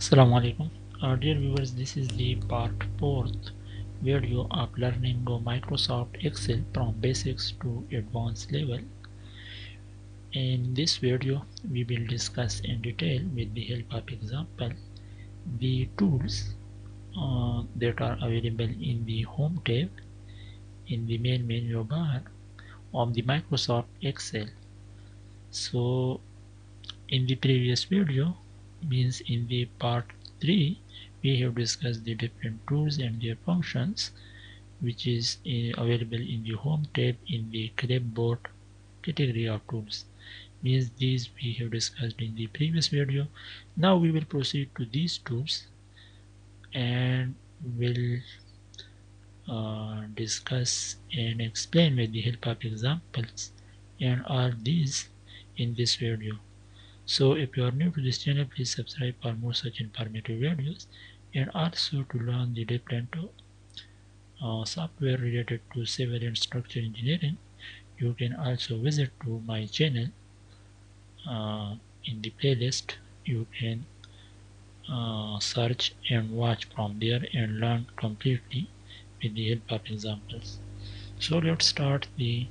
Assalamu alaikum. Dear viewers, this is the part 4th video of learning Microsoft Excel from basics to advanced level. In this video, we will discuss in detail with the help of example the tools that are available in the Home tab in the main menu bar of the Microsoft Excel. So in the previous video, means in the part 3, we have discussed the different tools and their functions, which is available in the Home tab in the clipboard category of tools. Means these we have discussed in the previous video. Now we will proceed to these tools and will discuss and explain with the help of examples and all these in this video. So if you are new to this channel, please subscribe for more such informative videos, and also to learn the different software related to civil and structural engineering. You can also visit to my channel. In the playlist you can search and watch from there and learn completely with the help of examples. So let's start the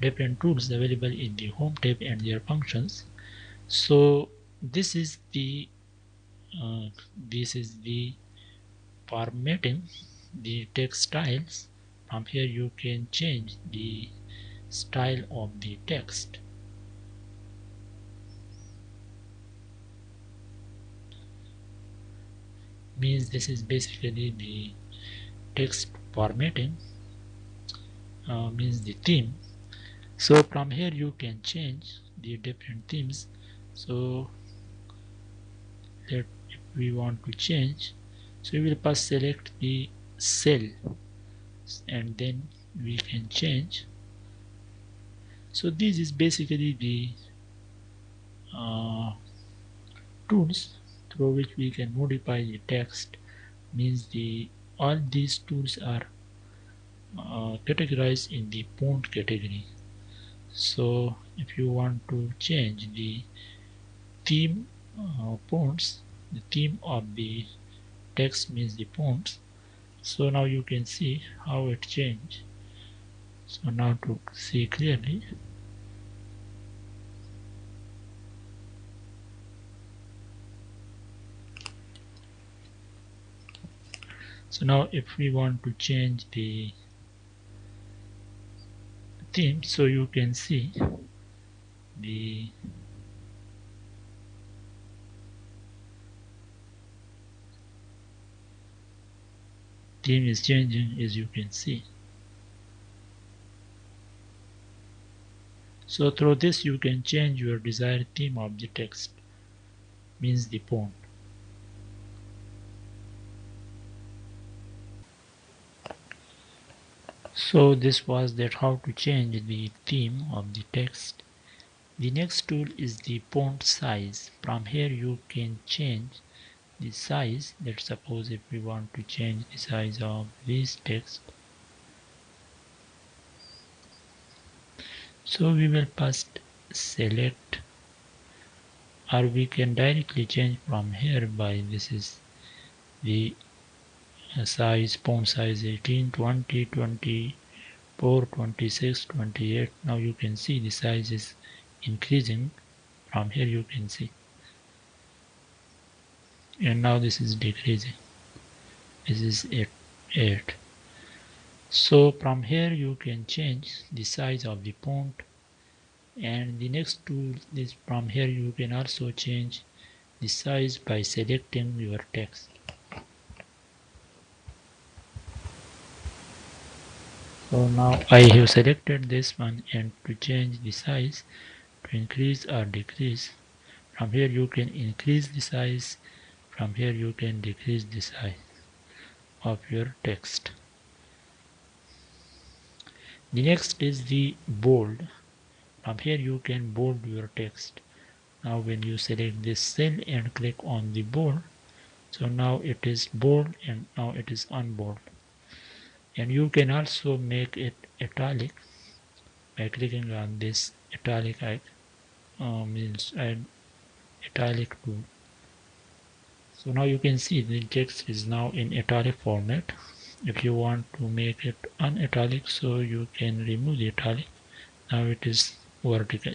different tools available in the Home tab and their functions. So this is the formatting the text styles. From here you can change the style of the text. Means this is basically the text formatting, means the theme. So from here you can change the different themes. So that if we want to change, so we will first select the cell and then we can change. So this is basically the tools through which we can modify the text. Means all these tools are categorized in the font category. So if you want to change the theme fonts, the theme of the text means the fonts. So now you can see how it changed. So now to see clearly, so now if we want to change the theme, so you can see the theme is changing, as you can see. So through this you can change your desired theme of the text, means the font. So this was that how to change the theme of the text. The next tool is the font size. From here you can change the size. Let's suppose if we want to change the size of this text, so we will first select, or we can directly change from here by this is the size, font size 18, 20, 24, 26, 28. Now you can see the size is increasing. From here you can see, and now this is decreasing. This is 8. So from here you can change the size of the font, and the next tool is from here you can also change the size by selecting your text. So now I have selected this one, and to change the size, to increase or decrease, from here you can increase the size, from here you can decrease the size of your text. The next is the bold. From here you can bold your text. Now when you select this cell and click on the bold, so now it is bold and now it is unbold. And you can also make it italic by clicking on this italic means add italic tool. So now you can see the text is now in italic format. If you want to make it unitalic, so you can remove the italic. Now it is vertical.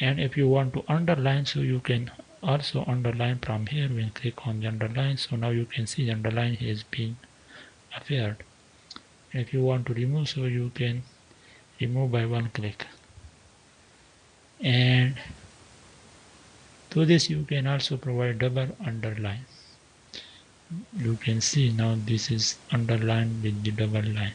And if you want to underline, so you can also underline from here when click on the underline. So now you can see the underline has been appeared. And if you want to remove, so you can remove by one click. And to this you can also provide double underline. You can see now this is underlined with the double line.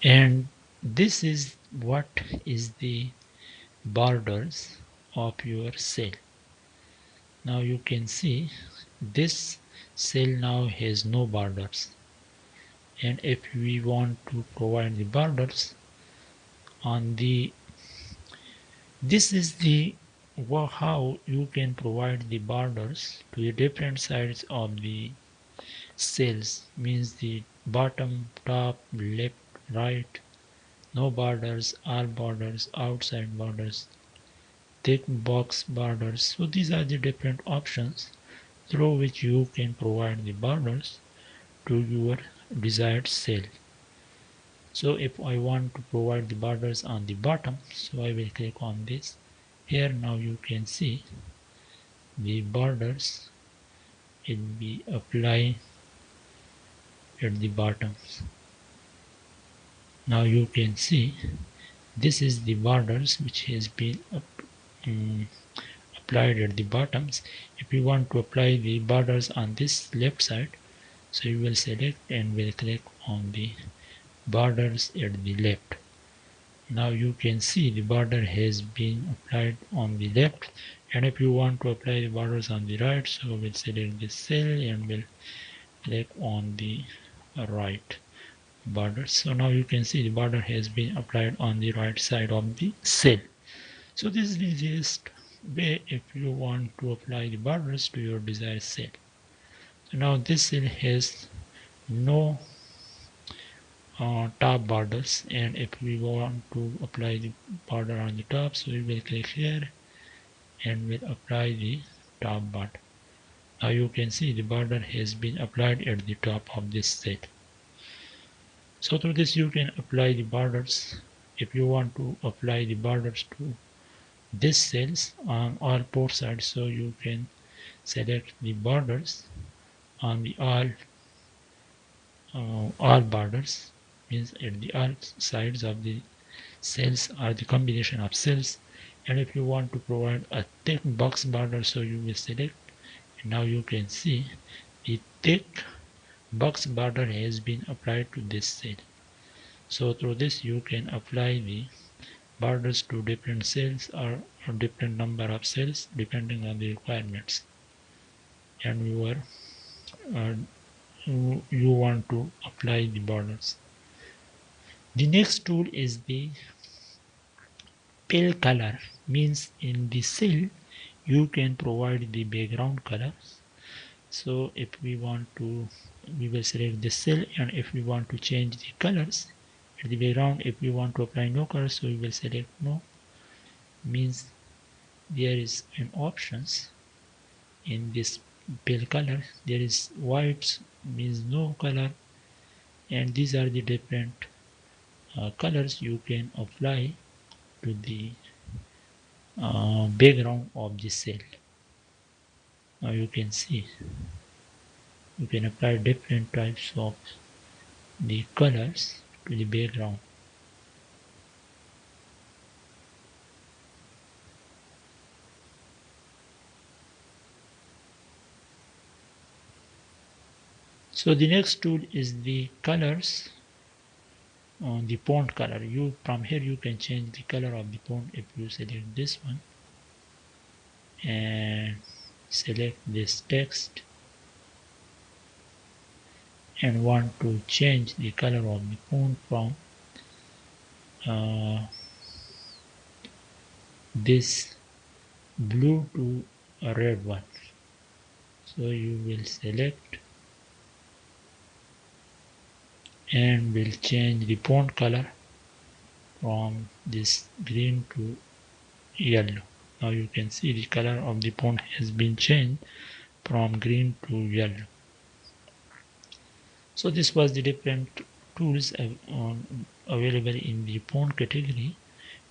And this is what is the borders of your cell. Now you can see this cell now has no borders, and if we want to provide the borders on the, this is the how you can provide the borders to the different sides of the cells, means the bottom, top, left, right, no borders, all borders, outside borders, thick box borders. So these are the different options through which you can provide the borders to your desired cell. So if I want to provide the borders on the bottom, so I will click on this. Here now you can see the borders will be applied at the bottom. Now you can see this is the borders which has been applied at the bottoms. If you want to apply the borders on this left side, so you will select and will click on the borders at the left. Now you can see the border has been applied on the left, and if you want to apply the borders on the right, so we'll select this cell and we'll click on the right border. So now you can see the border has been applied on the right side of the cell. So this is the easiest way if you want to apply the borders to your desired cell. So now this cell has no top borders, and if we want to apply the border on the top, so we will click here and will apply the top border. Now you can see the border has been applied at the top of this set. So through this you can apply the borders. If you want to apply the borders to this cells on all four sides, so you can select the borders on the all borders, means at the all sides of the cells are the combination of cells. And if you want to provide a thick box border, so you will select, and now you can see the thick box border has been applied to this cell. So through this you can apply the borders to different cells or different number of cells depending on the requirements and uh, you want to apply the borders. The next tool is the pale color, means in the cell you can provide the background color. So if we want to, we will select the cell, and if we want to change the colors at the background, if we want to apply no color, so we will select no, means there is an options in this pale color. There is white, means no color, and these are the different colors you can apply to the background of the cell. Now you can see you can apply different types of the colors to the background. So the next tool is the colors on the font color. You from here you can change the color of the font. If you select this one and select this text and want to change the color of the font from this blue to a red one, so you will select and will change the font color from this green to yellow. Now you can see the color of the pond has been changed from green to yellow. So this was the different tools available in the pond category.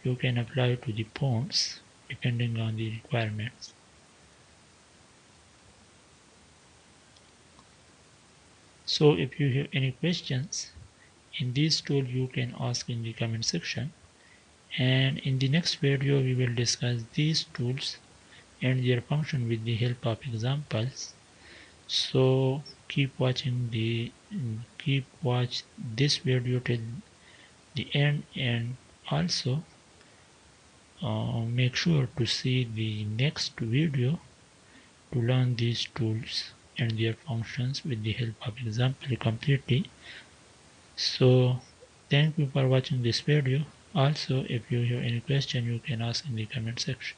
You can apply to the ponds depending on the requirements. So if you have any questions in this tool, you can ask in the comment section, and in the next video we will discuss these tools and their function with the help of examples. So keep watch this video till the end, and also make sure to see the next video to learn these tools and their functions with the help of example completely. So thank you for watching this video. Also, if you have any question, you can ask in the comment section.